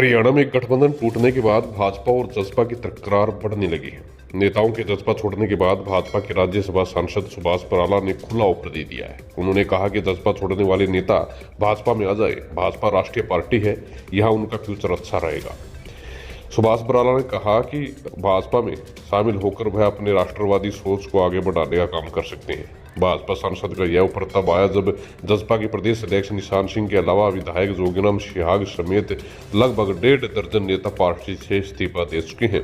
हरियाणा में गठबंधन टूटने के बाद भाजपा और जसपा की तकरार बढ़ने लगी है। नेताओं के जसपा छोड़ने के बाद भाजपा के राज्यसभा सांसद सुभाष बराला ने खुला ऑफर दे दिया है। उन्होंने कहा कि जसपा छोड़ने वाले नेता भाजपा में आ जाए। भाजपा राष्ट्रीय पार्टी है, यहाँ उनका फ्यूचर अच्छा रहेगा। सुभाष बराला ने कहा कि भाजपा में शामिल होकर वह अपने राष्ट्रवादी सोच को आगे बढ़ाने का काम कर सकते हैं। भाजपा सांसद का यह ऑफर तब आया जब जसपा के प्रदेश अध्यक्ष निशान सिंह के अलावा विधायक जोगीराम सिहाग समेत लगभग 1.5 दर्जन नेता पार्टी से इस्तीफा दे चुके हैं।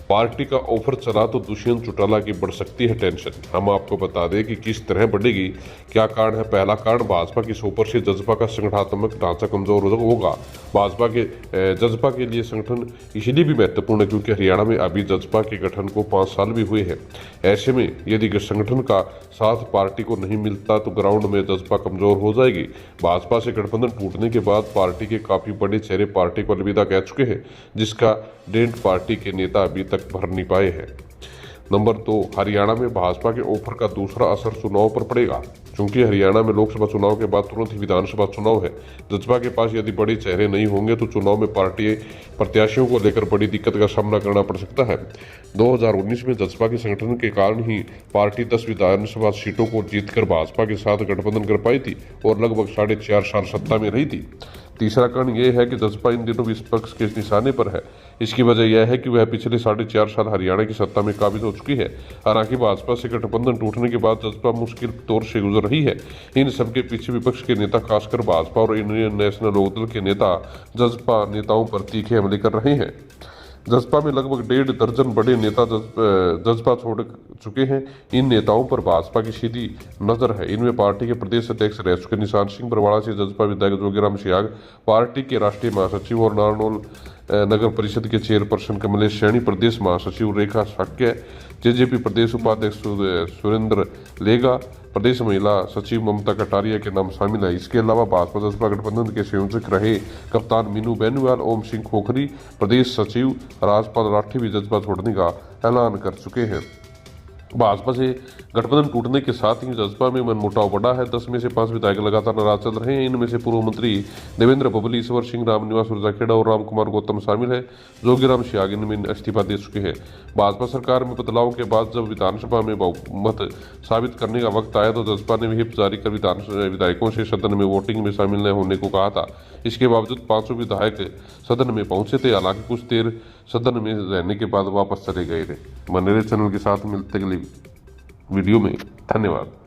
पार्टी का ऑफर चला तो दुष्यंत चौटाला की बढ़ सकती है टेंशन। हम आपको बता दें कि किस तरह बढ़ेगी, क्या कारण है। पहला कारण, भाजपा की सोपर से जसपा का संगठनात्मक ढांचा कमजोर होगा। जसपा के लिए संगठन इसलिए भी महत्वपूर्ण है क्योंकि हरियाणा में अभी जसपा के गठन को 5 साल भी हुए हैं। ऐसे में यदि संगठन का साथ पार्टी को नहीं मिलता तो ग्राउंड में जसपा कमजोर हो जाएगी। भाजपा से गठबंधन टूटने के बाद पार्टी के काफी बड़े चेहरे पार्टी को अलविदा कह चुके हैं, जिसका डेंट पार्टी के नेता अभी तक भर नहीं पाए हैं। नंबर 2, हरियाणा में भाजपा के ऑफर का दूसरा असर चुनाव पर पड़ेगा। क्योंकि हरियाणा में लोकसभा चुनाव के बाद तुरंत ही विधानसभा चुनाव है। जसपा के पास यदि बड़े चेहरे नहीं होंगे तो चुनाव में पार्टी प्रत्याशियों को लेकर बड़ी दिक्कत का सामना करना पड़ सकता है। 2019 में जसपा के संगठन के कारण ही पार्टी 10 विधानसभा सीटों को जीतकर भाजपा के साथ गठबंधन कर पाई थी और लगभग 4.5 साल सत्ता में रही थी। तीसरा कारण यह है कि जसपा इन दिनों विपक्ष के निशाने पर है। इसकी वजह यह है कि वह पिछले 4.5 साल हरियाणा की सत्ता में काबिज हो चुकी है। हालांकि भाजपा से गठबंधन टूटने के बाद जसपा मुश्किल दौर से गुजर रही है। इन सबके पीछे विपक्ष के नेता, खासकर भाजपा और इंडियन नेशनल लोकदल के नेता जसपा नेताओं पर तीखे हमले कर रहे हैं। जसपा में लगभग 1.5 दर्जन बड़े नेता जसपा छोड़ चुके हैं। इन नेताओं पर भाजपा की सीधी नजर है। इनमें पार्टी के प्रदेश अध्यक्ष रह चुके निशान सिंह, बरवाड़ा से जसपा विधायक जोगीराम सिहाग, पार्टी के राष्ट्रीय महासचिव और नारनौल नगर परिषद के चेयरपर्सन कमलेश सैनी, प्रदेश महासचिव रेखा शाक्य, जेजेपी प्रदेश उपाध्यक्ष सुरेंद्र लेगा, प्रदेश महिला सचिव ममता कटारिया के नाम शामिल है। इसके अलावा भाजपा जसपा गठबंधन के संयोजक रहे कप्तान मीनू बेनीवाल, ओम सिंह खोखरी, प्रदेश सचिव राजपाल राठी भी जसपा छोड़ने का ऐलान कर चुके हैं। भाजपा से गठबंधन टूटने के साथ ही जसपा में मनमुटाव बढ़ा है। 10 में से 5 विधायक लगातार नाराज चल रहे हैं। इनमें से पूर्व मंत्री देवेंद्र बबली, ईश्वर सिंह, रामनिवास सुरजाखेड़ा और राम कुमार गौतम शामिल है। जोगीराम सिहाग इनमें इस्तीफा दे चुके हैं। भाजपा सरकार में बदलाव के बाद जब विधानसभा में बहुमत साबित करने का वक्त आया तो जसपा ने व्हिप जारी कर विधायकों से सदन में वोटिंग में शामिल न होने को कहा था। इसके बावजूद 500 विधायक सदन में पहुंचे थे। हालांकि कुछ देर सदन में रहने के बाद वापस चले गए थे। बने रहे चैनल के साथ, मिलते अगली वीडियो में। धन्यवाद।